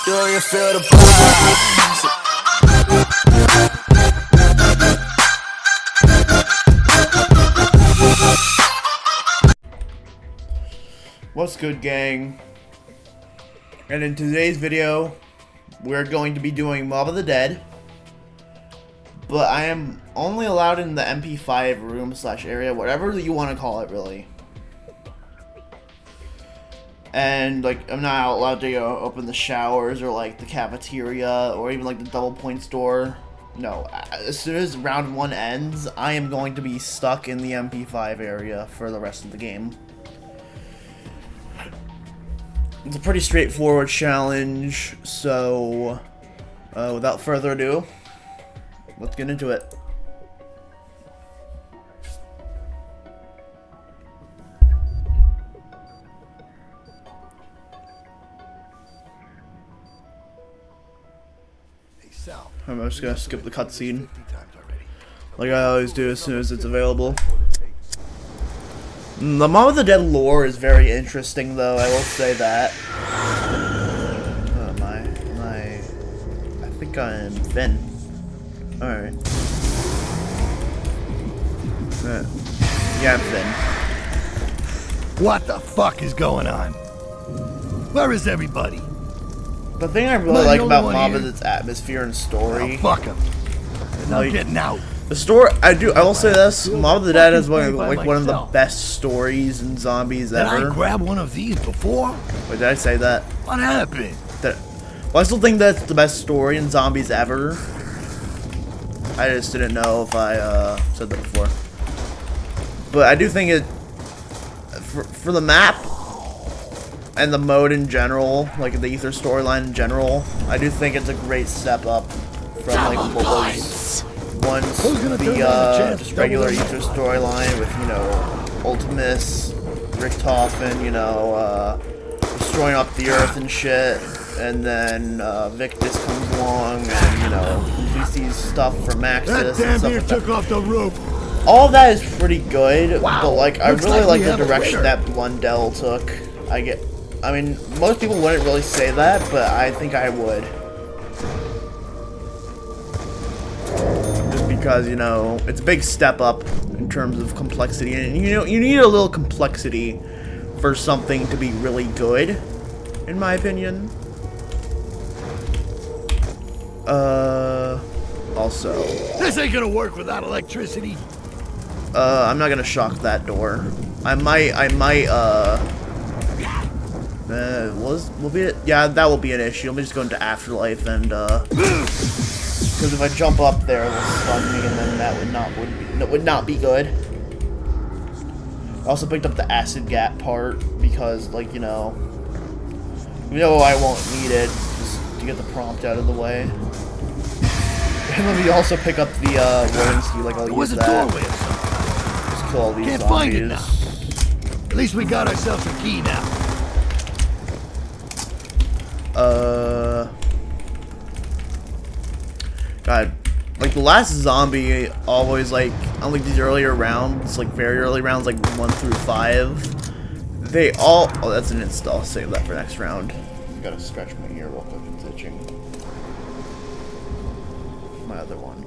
Do you feel the vibes? What's good, gang? And in today's video, we're going to be doing Mob of the Dead, but I am only allowed in the MP5 room / area, whatever you want to call it, really. And like, I'm not allowed to open the showers or like the cafeteria or even like the double point store. No, as soon as round 1 ends, I am going to be stuck in the MP5 area for the rest of the game. It's a pretty straightforward challenge, so without further ado, let's get into it. I'm just gonna skip the cutscene, like I always do as soon as it's available. The Mob of the Dead lore is very interesting, though, I will say that. Oh, I think I'm Finn. Alright. Yeah, I'm Finn. What the fuck is going on? Where is everybody? The thing I really like about Mob is its atmosphere and story. Oh, fuck him. They're not getting out. The story, I will say this, Mob of the Dead is one of the best stories in zombies ever. Did I grab one of these before? Wait, did I say that? What happened? Well, I still think that's the best story in zombies ever. I just didn't know if I said that before. But I do think it, for the map and the mode in general, like the Ether storyline in general, I do think it's a great step up from like what was once the just regular Ether storyline with, you know, Ultimus, Richtofen, you know, destroying up the earth and shit, and then Victus comes along and, you know, he sees stuff from Maxis and stuff like that. Took off the roof. All of that is pretty good, wow. But like I really like the direction that Blundell took. I mean, most people wouldn't really say that, but I think I would. Just because, you know, it's a big step up in terms of complexity, and you know, you need a little complexity for something to be really good, in my opinion. Also, this ain't gonna work without electricity. I'm not gonna shock that door. I might, will be it? Yeah, that will be an issue. Let me just go into Afterlife and, because if I jump up there, it'll stun me, and then that would not be good. I also picked up the acid gap part because, like, you know I won't need it, just to get the prompt out of the way. And let me also pick up the warning key, like I'll use that. Just kill all these zombies. Find it now. At least we got ourselves a key now. God, like the last zombie always, like, unlike these earlier rounds, like very early rounds, like 1 through 5, they all, oh, that's an install, I'll save that for next round. Gotta scratch my ear real quick, it's itching. My other one.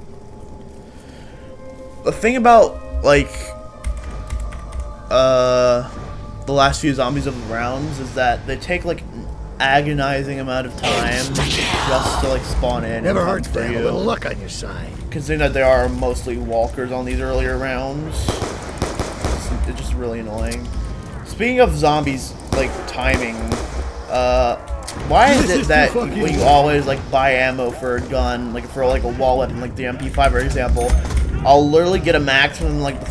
The thing about, like, the last few zombies of the rounds is that they take, like, agonizing amount of time just to like spawn in. Never hurts to have a little luck on your side. Considering that there are mostly walkers on these earlier rounds, it's just really annoying. Speaking of zombies, like timing, why is it that when you always like buy ammo for a gun, like for like a wall weapon, like the MP5 for example, I'll literally get a maximum like the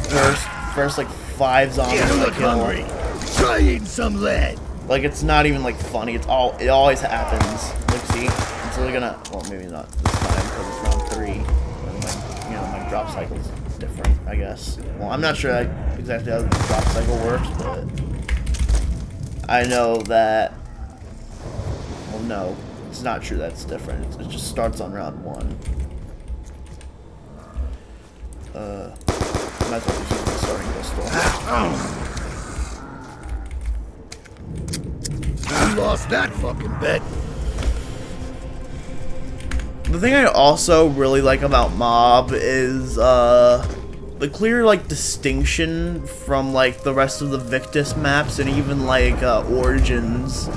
first like 5 zombies I kill. Try eating some lead. Like, it's not even, like, funny. It always happens. Like, see? It's really gonna... Well, maybe not this time, because it's round 3. And, like, you know, my drop cycle's different, I guess. Well, I'm not sure exactly how the drop cycle works, but... I know that... Well, no. It's not true that it's different. It just starts on round 1. Might as well just use the starting pistol. You lost that fucking bet. The thing I also really like about Mob is the clear like distinction from like the rest of the Victus maps and even like Origins.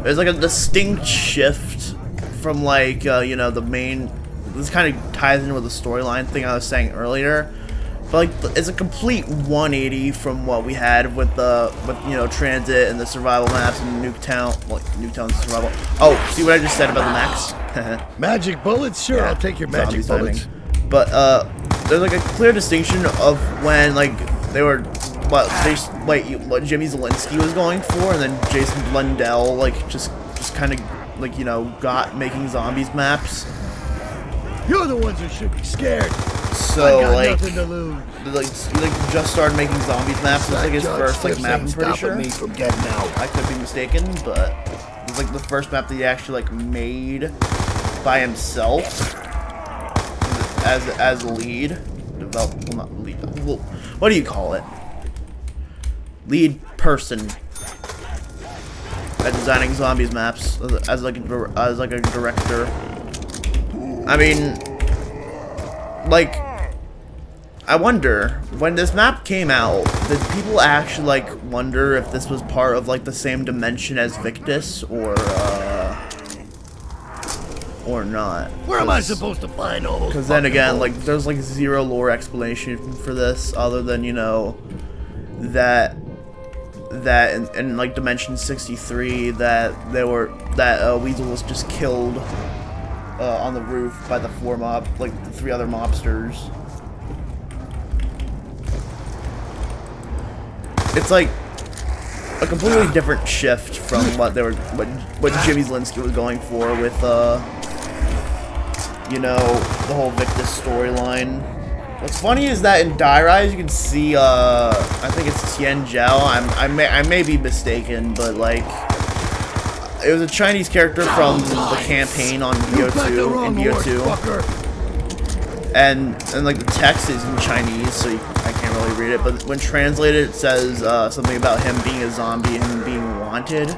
There's like a distinct shift from like you know, the main. This kind of ties in with the storyline thing I was saying earlier. But like, it's a complete 180 from what we had with you know, Transit and the survival maps and Nuketown. Well, Nuketown's survival. Oh, see what I just said about the max? Magic bullets? Sure, Yeah, I'll take your magic zombie bullets. timing. But there's like a clear distinction of when like they were what Jimmy Zielinski was going for, and then Jason Blundell like just kind of like, you know, got making zombies maps. You're the ones who should be scared. So I got like, nothing to lose. like just started making zombies maps. It's like his first like map. I'm pretty sure. Me from getting out. I could be mistaken, but it was like the first map that he actually like made by himself as a lead. Well, not lead. Well, what do you call it? Lead person at designing zombies maps as like a director. I mean, like, I wonder, when this map came out, did people actually, like, wonder if this was part of, like, the same dimension as Victus, or not? Where am I supposed to find all those? Because then again, bullets? like, there's, like, zero lore explanation for this, other than, you know, that in like, Dimension 63, that Weasel was just killed on the roof by the the 3 other mobsters. It's like a completely different shift from what Jimmy Zielinski was going for with you know, the whole Victus storyline. What's funny is that in Die Rise you can see I think it's Tien Zhao. I may be mistaken, but like, it was a Chinese character from the campaign on BO2 in BO2, and like the text is in Chinese, so I can't really read it. But when translated, it says something about him being a zombie and him being wanted.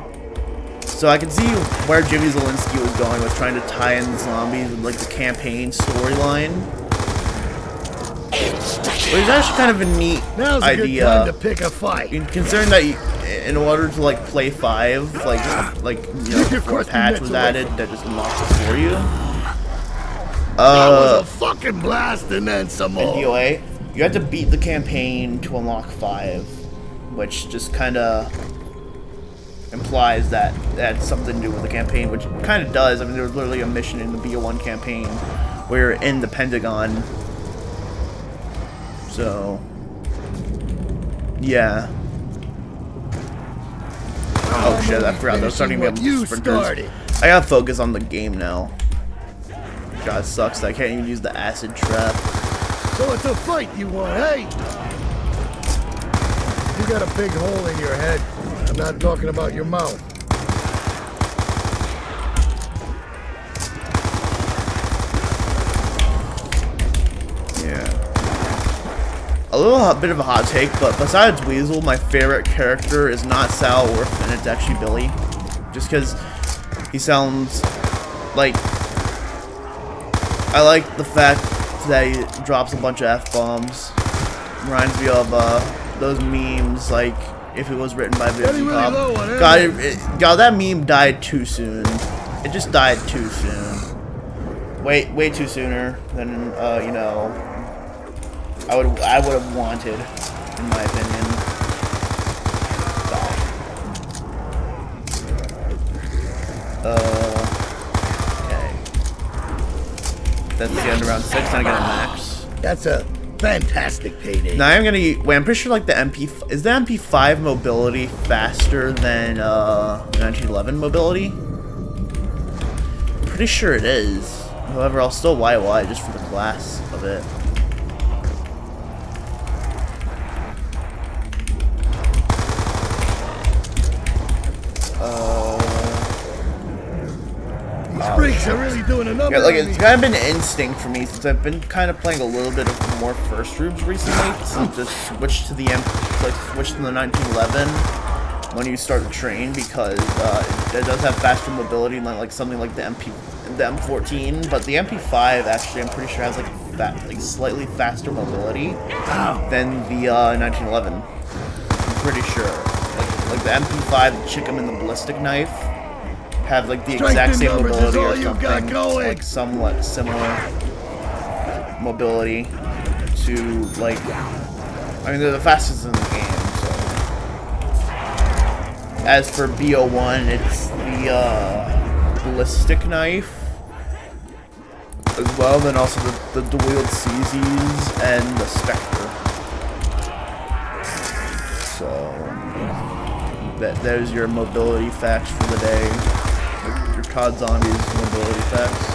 So I can see where Jimmy Zielinski was going with trying to tie in the zombies with like the campaign storyline. But it's actually kind of a neat Now's a idea. good time to pick a fight. Considering that in order to like play 5, like you know, before a patch was added that just unlocks it for you. That was a fucking blast, and then some more. In DOA, you had to beat the campaign to unlock 5, which just kind of implies that it had something to do with the campaign, which kind of does. I mean, there was literally a mission in the BO1 campaign where you're in the Pentagon. So, yeah. Oh shit, I forgot those starting to be sprinters. I gotta focus on the game now. God, it sucks that I can't even use the acid trap. So it's a fight you want, hey? You got a big hole in your head. I'm not talking about your mouth. A bit of a hot take, but besides Weasel, my favorite character is not Sal Orf, and it's actually Billy. Just because he sounds like... I like the fact that he drops a bunch of F-bombs. Reminds me of those memes, like, if it was written by MP5. God, that meme died too soon. It just died too soon. Way too sooner than, you know... I would have wanted, in my opinion. Okay. That's the end of round 6, then I get a max. That's a fantastic payday. Now I'm gonna wait, I'm pretty sure like the is the MP5 mobility faster than 1911 mobility? Pretty sure it is. However, I'll still YY just for the class of it. Freaks are really doing another. Yeah, like it's kind of been instinct for me since I've been kind of playing a little bit of more first rooms recently. Since just switched to the switched to the 1911 when you start the train because it does have faster mobility than like something like the M14, but the MP5 actually I'm pretty sure has like slightly faster mobility than the 1911. I'm pretty sure. Like the MP5, the Chicken and the ballistic knife have like the exact same mobility or something, like somewhat similar mobility to like. I mean, they're the fastest in the game. So, as for BO1, it's the ballistic knife as well. Then also the dual-wield CZs and the Spectre. So there's your mobility facts for the day. Your COD Zombies mobility facts.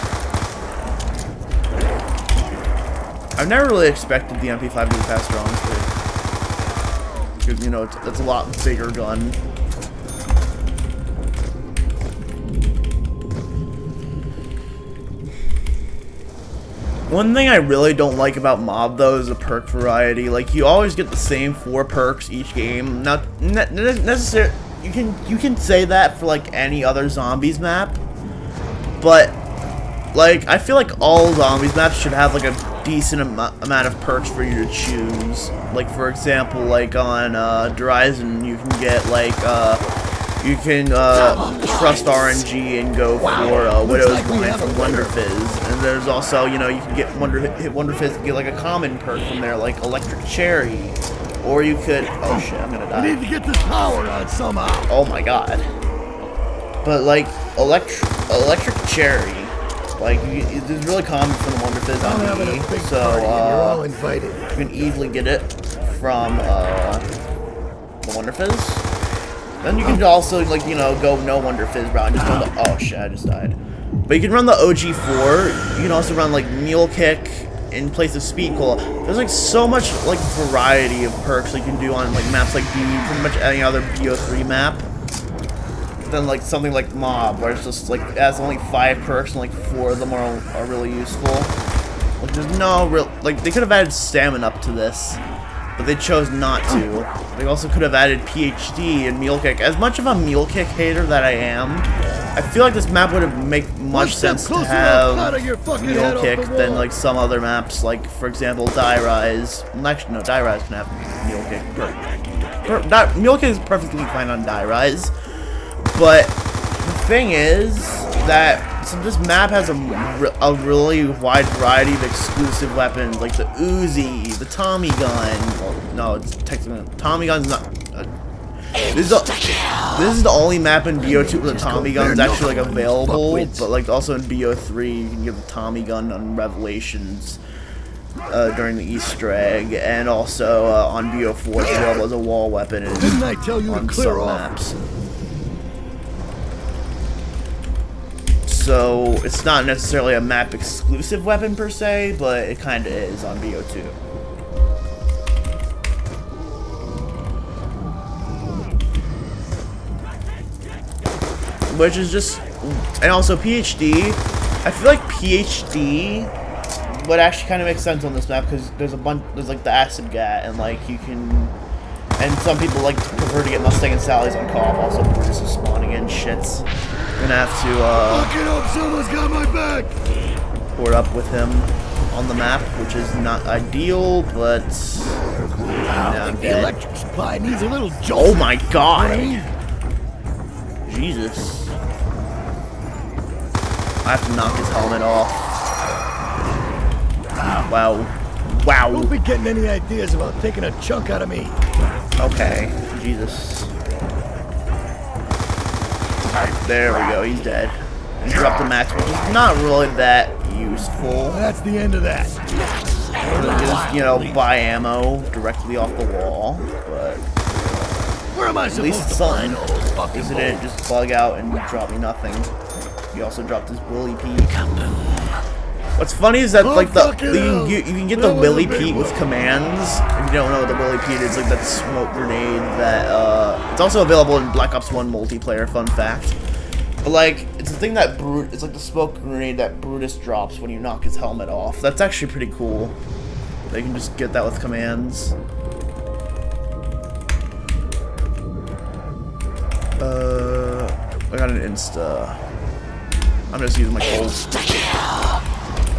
I've never really expected the MP5 to be faster, honestly. Because, you know, it's a lot bigger gun. One thing I really don't like about Mob, though, is the perk variety. Like, you always get the same 4 perks each game. Not necessarily. You can say that for like any other Zombies map, but like I feel like all Zombies maps should have like a decent amount of perks for you to choose. Like for example, like on Horizon, you can get like you can trust RNG and go for Widow's Blind from Wonder Fizz, and there's also, you know, you can get Wonder Fizz and get like a common perk from there, like Electric Cherry. Or you could. Oh shit, I'm gonna die. We need to get this power on somehow. Oh my god. But like electric cherry, like it's really common from the Wonder Fizz on E. So you're all invited. You can easily get it from the Wonder Fizz. Then you can also, like, you know, go no Wonder Fizz route and just go the. Oh shit, I just died. But you can run the OG4. You can also run like Mule Kick in place of Speed Cola. There's like so much like variety of perks you can do on like maps like pretty much any other BO3 map than like something like Mob, where it's just like it has only 5 perks and like 4 of them are really useful. Like there's no real, like they could have added stamina up to this, but they chose not to. They also could have added PhD and Mule Kick. As much of a Mule Kick hater that I am, I feel like this map would have make much sense to have Mule Kick than like some other maps, like for example Die Rise. Actually, no, Die Rise can have Mule Kick. Mule Kick is perfectly fine on Die Rise, but the thing is that this map has a really wide variety of exclusive weapons, like the Uzi, the Tommy gun. Well, no, it's technically Tommy gun's not. This is the only map in BO2 where the Tommy gun is actually like available, but like also in BO3 you can get the Tommy gun on Revelations during the Easter egg, and also on BO4 as well as a wall weapon on some maps. So it's not necessarily a map exclusive weapon per se, but it kind of is on BO2. Which is just, and also PhD. I feel like PhD would actually kind of make sense on this map because there's like the acid gat, and like you can, and some people like prefer to get Mustang and Sally's on co-op. Also, Brutus is spawning in shits. Gonna have to fucking hope someone's got my back. Board up with him on the map, which is not ideal, but now I'm The dead. electric supply needs a little jolt. Oh my god! Jesus. I have to knock his helmet off. Wow. Wow. Don't be getting any ideas about taking a chunk out of me. Okay. Jesus. Alright, there we go. He's dead. And dropped the max, which is not really that useful. That's the end of that. Just, you know, buy ammo directly off the wall, but Where am I at least supposed it's to find something. those fucking Isn't it bullets? just bug out and drop me nothing? He also dropped his Willy Pete. What's funny is that like you can get the Willy Pete with commands. If you don't know what the Willy Pete is, like that smoke grenade that it's also available in Black Ops 1 multiplayer. Fun fact. But like it's the thing that it's like the smoke grenade that Brutus drops when you knock his helmet off. That's actually pretty cool. They can just get that with commands. I got an insta. I'm just using my gold.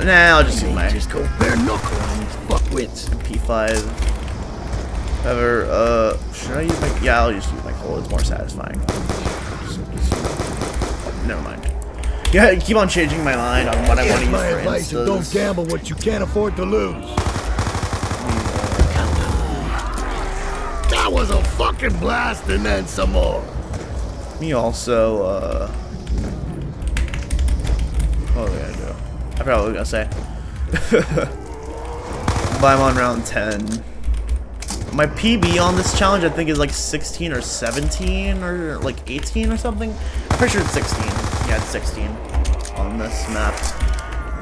Nah, I'll just use my Just go bare knuckle on these fuckwits. MP5. However, should I use my? Yeah, I'll just use my gold. It's more satisfying. Never mind. Yeah, keep on changing my mind on what I want to use My for advice is instas. don't gamble what you can't afford to lose. That was a fucking blast, and then some more. Me also, what was I gonna do? I probably was gonna say. But I'm on round 10. My PB on this challenge, I think, is like 16 or 17 or like 18 or something. I'm pretty sure it's 16. Yeah, it's 16 on this map.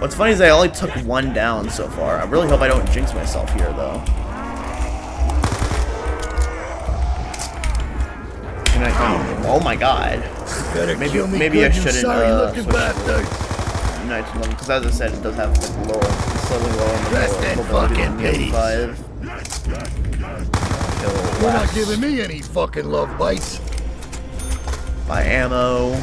What's funny is I only took one down so far. I really hope I don't jinx myself here, though. Oh my god. Maybe I shouldn't switch Unite to because as I said, it does have like slightly lower mobility than the MP5. You're not giving me any fucking love bites. My ammo.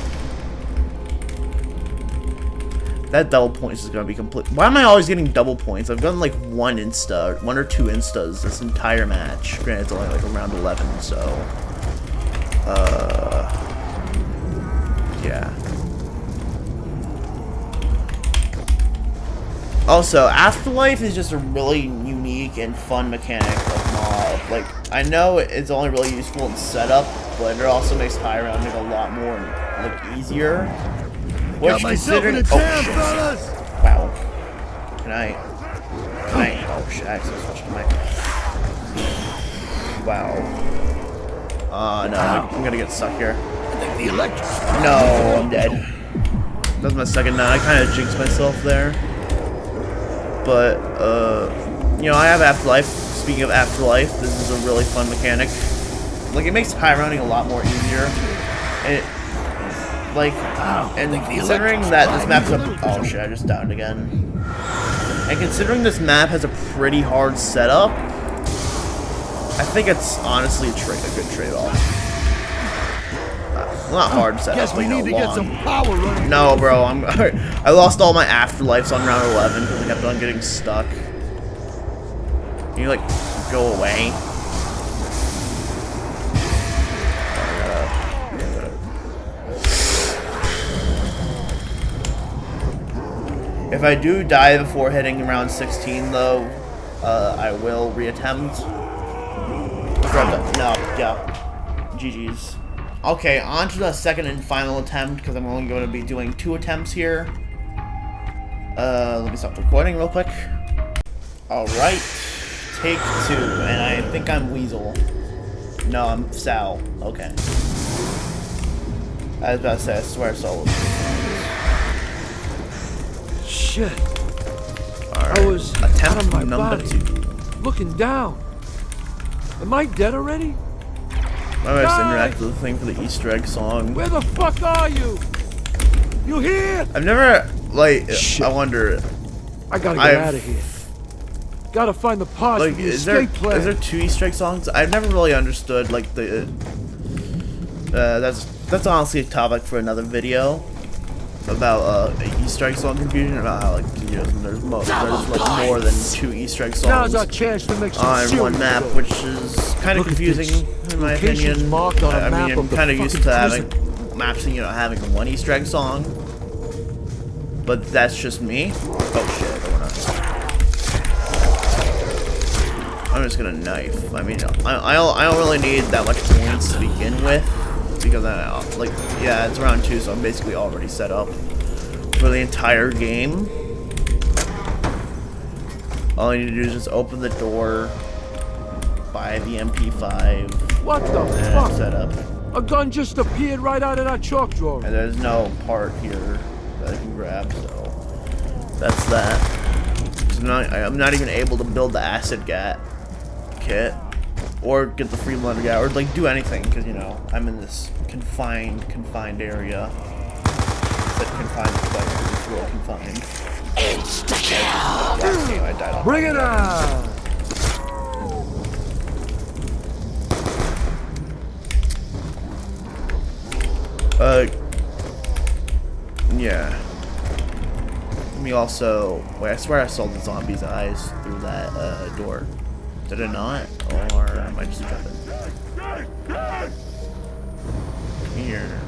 That double points is gonna be complete. Why am I always getting double points? I've gotten like one or two instas this entire match. Granted, it's only like around 11, so. Yeah. Also, Afterlife is just a really unique and fun mechanic of mod. Like, I know it's only really useful in setup, but it also makes high rounding a lot more like easier. Which considering, fellas. Wow. Can I? Oh shit! I actually switched to my. Wow. No, I'm gonna get stuck here. The electric. No, I'm dead. That was my second night. I kind of jinxed myself there. But, you know, I have Afterlife. Speaking of Afterlife, this is a really fun mechanic. Like, it makes high rounding a lot more easier. And it, like, and considering that this map's a... Oh shit, I just downed again. And considering this map has a pretty hard setup, I think it's honestly a good trade-off. Not hard setup, but you know, long. No, bro, I lost all my Afterlives on round 11 because I kept on getting stuck. Can you, like, go away? If I do die before hitting round 16, though, I will reattempt. No, yeah. GG's. Okay, on to the second and final attempt, because I'm only going to be doing 2 attempts here. Let me stop recording real quick. Alright. Take 2, and I think I'm Weasel. No, I'm Sal. Okay. I was about to say, I swear Sal was. Shit. Alright. I was attempt out of my number body, 2. looking down. Am I dead already? I just interacted with the thing for the Easter egg song. Where the fuck are you? You here? I've never, like, Shit. I wonder. I gotta get out of here. Gotta find the parts Like, for the is there escape plan. 2 Easter egg songs? I've never really understood, like, the. That's honestly a topic for another video about Easter egg song confusion, about how, like, you know, there's like more than 2 Easter egg songs Now's our chance to make some on one map, which is kind of confusing in my opinion. Marked on a I map mean, of I'm the kind of used to fucking having maps, you know, having 1 Easter egg song, but that's just me. Oh shit! I'm just gonna knife. I mean, I don't really need that much points to begin with, because like, yeah, it's round 2, so I'm basically already set up for the entire game. All I need to do is just open the door, buy the MP5, What the and fuck? it's set up. A gun just appeared right out of that chalk drawer. And there's no part here that I can grab, so that's that. I'm not even able to build the acid gat kit, or get the free blender gat, or like do anything, because you know I'm in this confined area. That confined, like it's real confined. Last game I died on. Bring it on! me also... Wait, I swear I saw the zombie's eyes through that door. Did it not? Or am I just jumping? Here.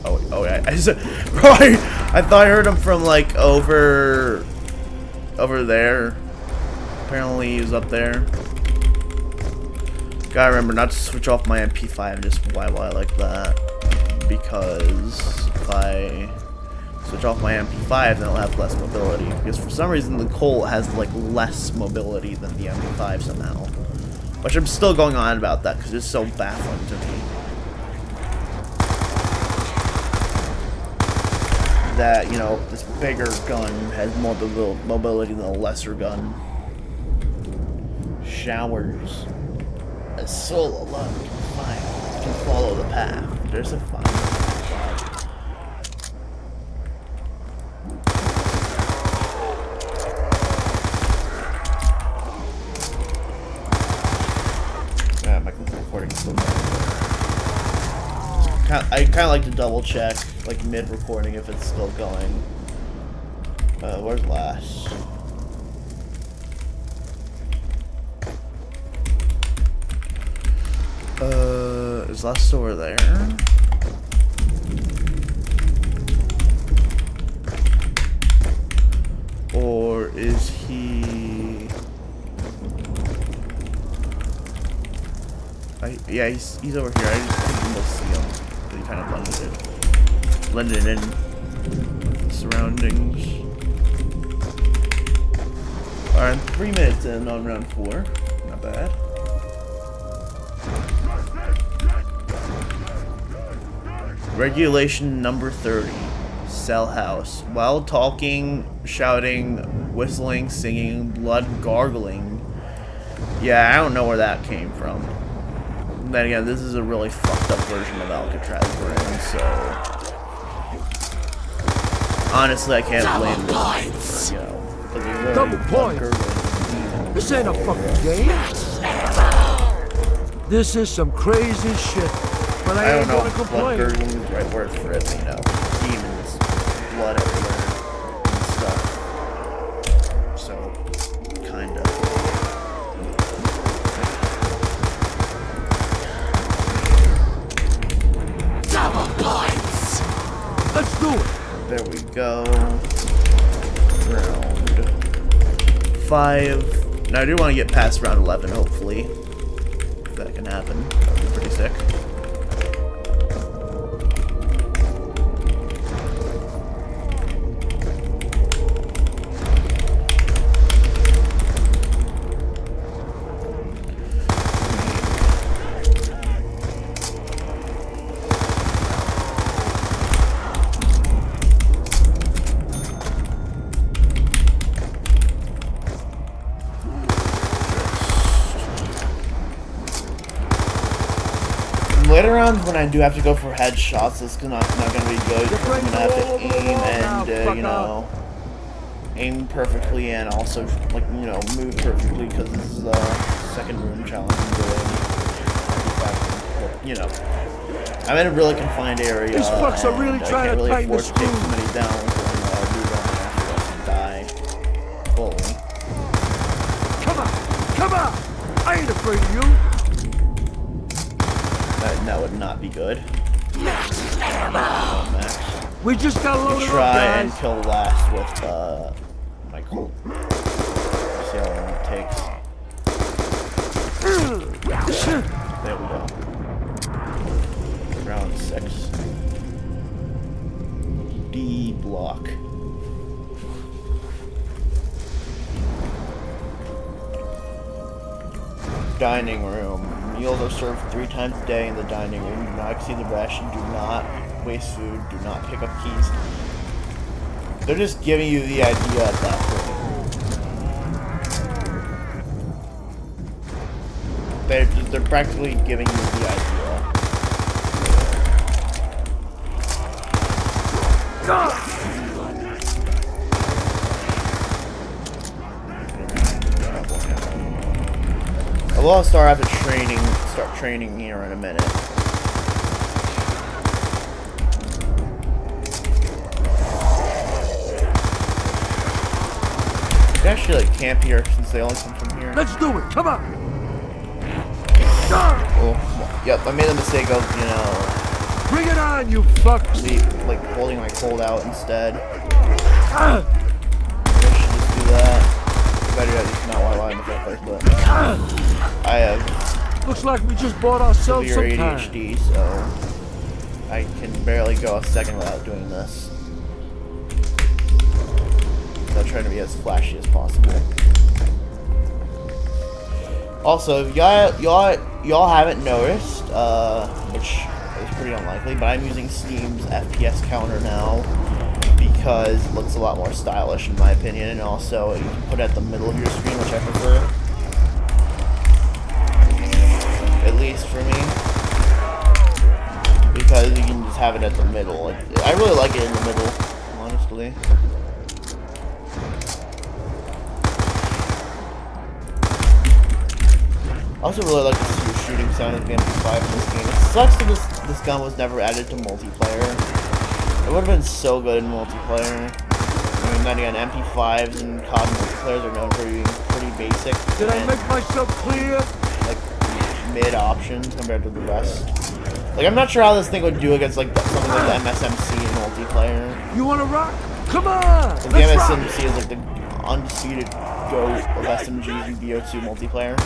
Oh, yeah. I thought I heard him from, like, over there. Apparently he was up there. Gotta remember not to switch off my MP5 and just YY like that. Because if I switch off my MP5, then I'll have less mobility. Because for some reason the Colt has, like, less mobility than the MP5 somehow. Which I'm still going on about that because it's so baffling to me. That, you know, this bigger gun has more mobility than a lesser gun. Showers. A solo love can follow the path. There's a fire. Yeah, my recording's still going. I kind of like to double check, like mid-recording, if it's still going. Where's last? Is last still over there? Or is he? Yeah, he's over here. I just couldn't almost see him. He kind of blended in with the surroundings. Alright, 3 minutes in on round 4. Not bad. Regulation number 30. Cell house. While talking, shouting, whistling, singing, blood gargling. Yeah, I don't know where that came from. Then again, this is a really fucked up version of Alcatraz we're in, so... Honestly, I can't blame this, you know, because it's really Double points. This ain't a fucking game. This is some crazy shit, but I ain't gonna complain. Blood gurgling is the right word for it, you know, demons, blood everywhere, and stuff. So, kinda. Let's do it. There we go. Round 5. Now I do want to get past round 11, hopefully. If that can happen. That would be pretty sick. Later on, when I do have to go for headshots, it's not going to be good. I'm going to have to aim and, you know, aim perfectly and also, like, you know, move perfectly because this is the second room challenge I'm doing. You know, I'm in a really confined area. These fucks are really trying to tighten the screws. I can't really afford to take too many downs when I do run after I die fully. Come on! I ain't afraid of you. That would not be good. Max. We just got loaded up, Try guys. and kill last with my Colt. See how long it takes. There we go. Round 6. D block. Dining room. Meals are served 3 times a day in the dining room. Do not exceed the ration. Do not waste food. Do not pick up keys. They're just giving you the idea at that point. They're practically giving you the idea. I will start training here in a minute. can actually like camp here since they only come from here. Let's do it. Come on. Oh, yep, I made the mistake of, you know, Bring it on, you fuck. like holding my cold out instead. I should just do that. Better at least not while I'm in the first place, but I have Looks like we just bought ourselves severe some time. ADHD, so I can barely go a second without doing this. So I'm trying to be as flashy as possible. Also, if y'all haven't noticed, which is pretty unlikely, but I'm using Steam's FPS counter now because it looks a lot more stylish in my opinion, and also you can put it at the middle of your screen, which I prefer. At least for me. Because you can just have it at the middle. I really like it in the middle, honestly. I also really like the shooting sound of the MP5 in this game. It sucks that this gun was never added to multiplayer. It would have been so good in multiplayer. I mean, then again, MP5s and COD multiplayers are known for being pretty basic. Did I make myself clear? Like, mid options compared to the rest. Like, I'm not sure how this thing would do against, like, something like the MSMC in multiplayer. You wanna rock? Come on! The MSMC is, like, the undisputed GOAT of SMGs in BO2 multiplayer.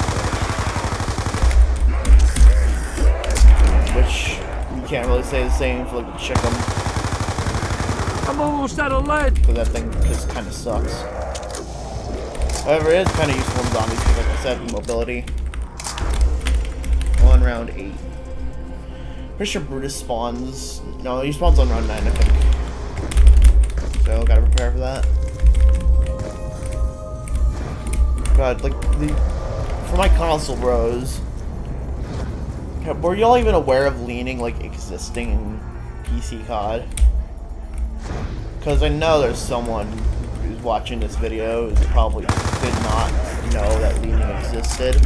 Which you can't really say the same for like the Chicken. I'm almost out of lead. Because that thing just kind of sucks. However, it is kind of useful in zombies because, like I said, mobility. On round 8. Pretty sure Brutus spawns. No, he spawns on round 9, I think. So, gotta prepare for that. God, like, for my console bros. Were y'all even aware of leaning, like, existing in PC COD? Because I know there's someone who's watching this video who probably did not know that leaning existed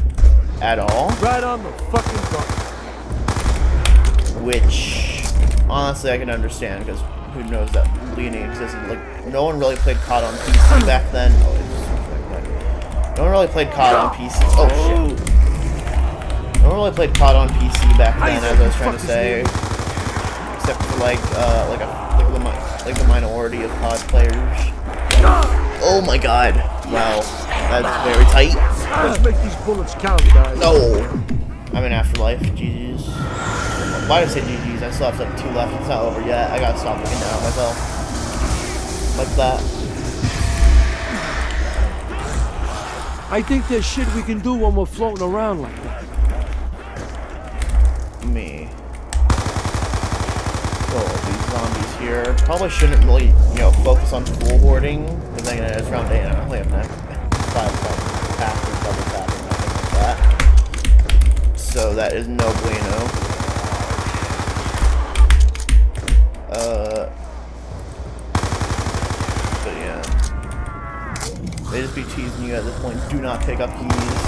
at all. Right on the fucking button. Which, honestly, I can understand, because who knows that leaning existed. Like, no one really played COD on PC back then. Oh, it's just like that. No one really played COD on PC. Oh, shit. No one really played COD on PC back then, as I was trying to say, except for like the minority of COD players. Oh my god! Wow, that's very tight. Let's make these bullets count, guys. No, I'm in Afterlife. GG's. Why did I say GG's? I still have like 2 left. It's not over yet. I gotta stop looking down at myself like that. I think there's shit we can do when we're floating around like that. Me. Oh, these zombies here. Probably shouldn't really, you know, focus on full hoarding. Because then it's round 8 and I only have 5 packs or double tapping, nothing like that. So that is no bueno. But yeah. They just be teasing you at this point. Do not pick up keys.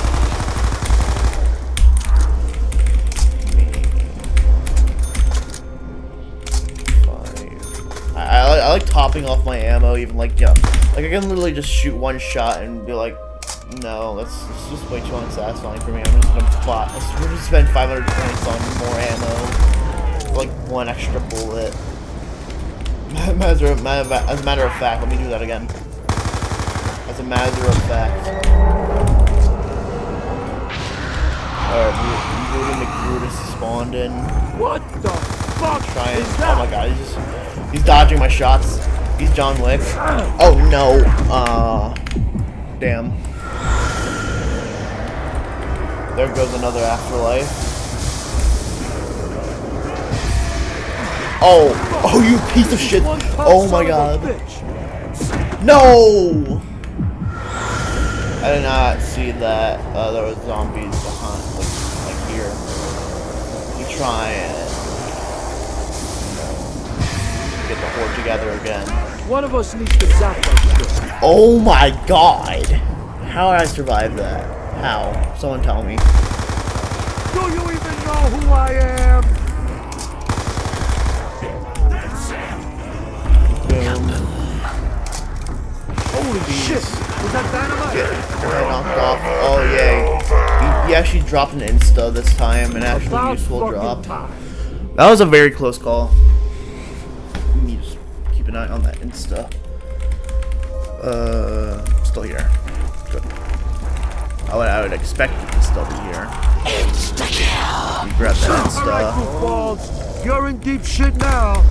I like topping off my ammo, even like, you know, like I can literally just shoot one shot and be like, no, that's just way too unsatisfying for me. I'm just gonna spend 500 points on more ammo, for like 1 extra bullet. As a matter of fact, let me do that again. As a matter of fact. Alright, Brutus spawned in. What the fuck is that? Oh my god, he's dodging my shots. He's John Wick. Oh no. Damn. There goes another Afterlife. Oh, you piece of shit. Oh my god. No! I did not see that there was zombies behind, like here. You try and get the horde together again. One of us needs to zap that shit. Oh my god! How did I survive that? How? Someone tell me. Do you even know who I am? Boom. Holy shit! The Get knocked off. Oh yay. He actually dropped an insta this time, an actually useful drop. That was a very close call. Let me just keep an eye on that insta. Still here. Good. I would expect it to still be here. Insta kill. You grab that insta. Alright, goofballs. You're in deep shit now.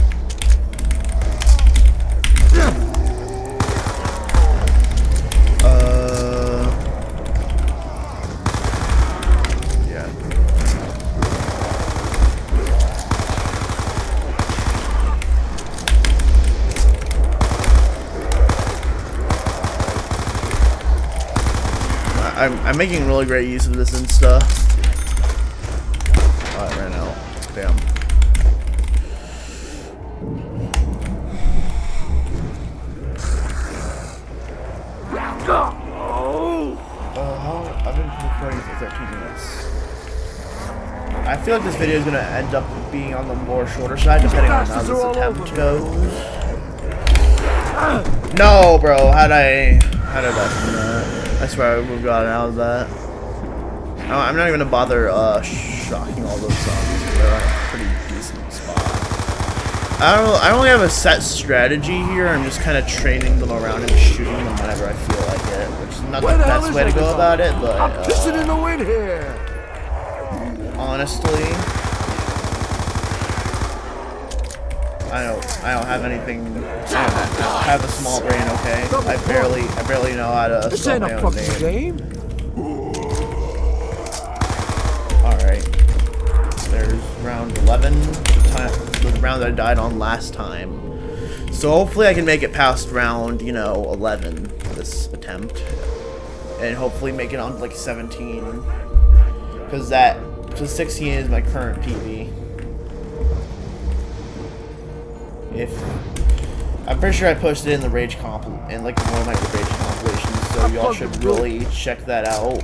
Yeah. I'm making really great use of this insta. Oh, it ran out. Damn. I've been recording for 13 minutes. I feel like this video is gonna end up being on the more shorter side, depending on how this attempt goes. No, bro. How did I from that? I swear I would have gotten out of that. No, I'm not even gonna bother shocking all those zombies. They're on a pretty decent spot. I don't really have a set strategy here. I'm just kind of training them around and shooting them whenever I feel like it, which is not the best way to go about it, but I'm pissing in the wind here. Honestly, I don't have anything. I have a small brain, okay? I barely know how to This spell ain't my a own fucking name. game. Alright. There's round 11, the round that I died on last time. So hopefully I can make it past round, 11 this attempt. And hopefully make it on like 17. Because 16 is my current PV. I'm pretty sure I posted it in the Rage comp, in like one of my Rage compilations, so y'all should really check that out.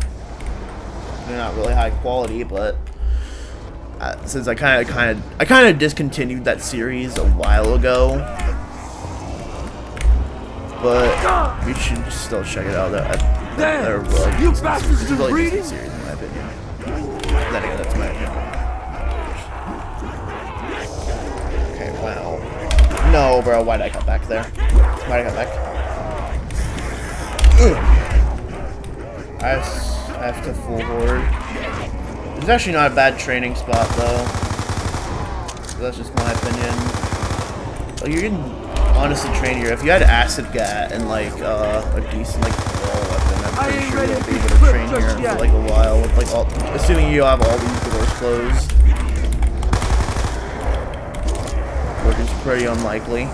They're not really high quality, but since I kind of discontinued that series a while ago, but you should still check it out. They're really You bastards been really reading? decent series in my opinion. Then again, that's my opinion. Okay, wow. No, bro, why'd I cut back there? Why'd I cut back? Ugh. I have to full board. It's actually not a bad training spot, though. That's just my opinion. Like, you can honestly train here. If you had Acid Gat and, like, a decent, like, wall weapon, I'm pretty sure you'll be able to train here for, like, a while. With, like, assuming you have all these doors closed. Which is pretty unlikely.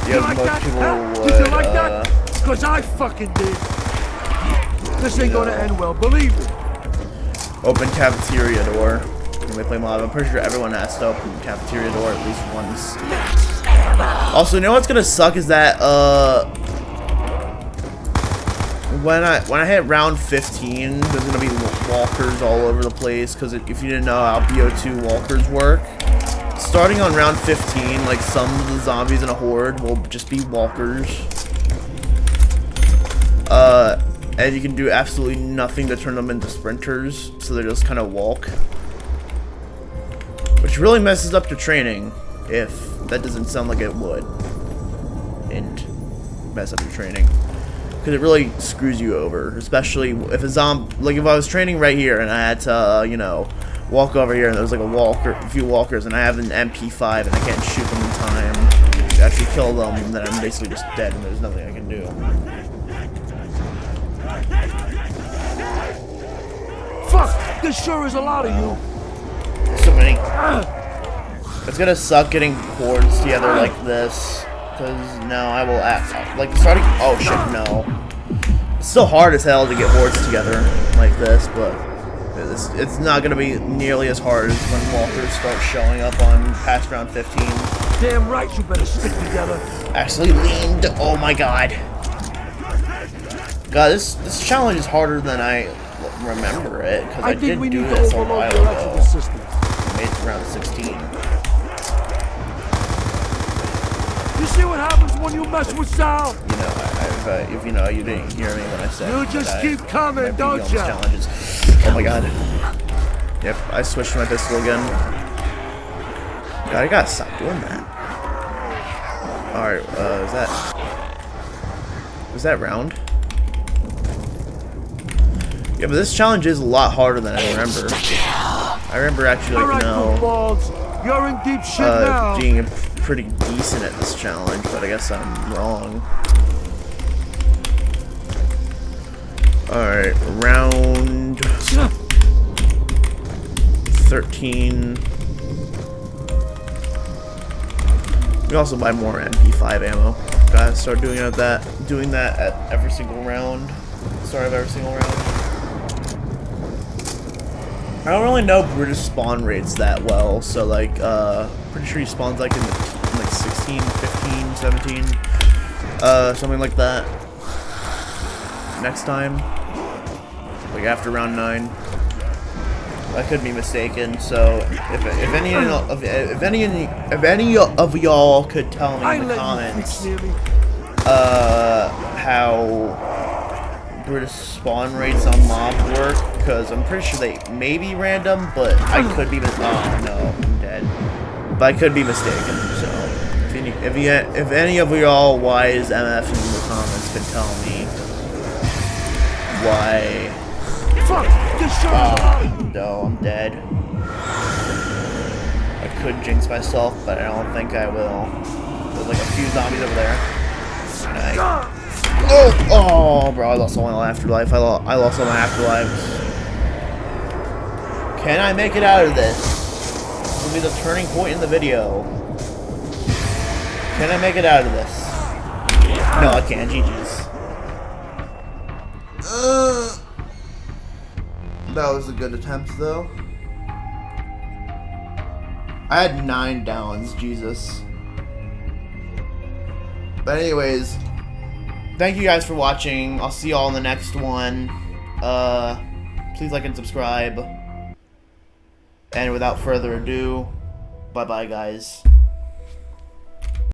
Yeah, most people would, Did you like that? Because I fucking did. This ain't gonna end well, believe me. Open cafeteria door. When we play mob, I'm pretty sure everyone has to open the cafeteria door at least once. Also, you know what's gonna suck is that when I hit round 15, there's gonna be walkers all over the place. Because if you didn't know how BO2 walkers work, starting on round 15, like some of the zombies in a horde will just be walkers. And you can do absolutely nothing to turn them into sprinters, so they just kind of walk. Which really messes up your training, if that doesn't sound like it would. And mess up your training. Because it really screws you over, especially if a zombie, like if I was training right here and I had to, walk over here and there was like a few walkers and I have an MP5 and I can't shoot them in time to actually kill them, then I'm basically just dead and there's nothing I can do. Fuck! This sure is a lot of you. So many. It's gonna suck getting hordes together like this, because now I will act like starting. Oh shit, no. It's still hard as hell to get hordes together like this, but it's not gonna be nearly as hard as when walkers start showing up on past round 15. Damn right, you better stick together. Actually leaned. Oh my god. God, this challenge is harder than I remember it, because I did do this a while ago. I made it to round 16. see what happens when you mess with Sal? You know, if you didn't hear me when I said You just that keep coming, might be don't on these ya? challenges. Oh my god. Yep, I switched to my pistol again. God, I gotta stop doing that. Alright, was that round? Yeah, but this challenge is a lot harder than I remember. I remember actually, like, Alright, goofballs. You're in deep shit now. being pretty decent at this challenge, but I guess I'm wrong. Alright, round 13. We also buy more MP5 ammo. Gotta start doing that at every single round. Start of every single round. I don't really know British spawn rates that well, so like pretty sure he spawns like in like 16, 15, 17, something like that. Next time, like after round 9. I could be mistaken. So if any of y'all could tell me in the comments how British spawn rates on mob work, because I'm pretty sure they may be random, but I could be oh no, I'm dead. But I could be mistaken. So if any of y'all wise MFs in the comments could tell me why. Fuck! No, I'm dead. I could jinx myself, but I don't think I will. There's like a few zombies over there. Oh, bro, I lost all my afterlife. I lost all my afterlives. Can I make it out of this? This will be the turning point in the video. Can I make it out of this? No, I can't. GG's. That was a good attempt, though. I had 9 downs, Jesus. But anyways, thank you guys for watching. I'll see y'all in the next one. Please like and subscribe. And without further ado, bye-bye, guys.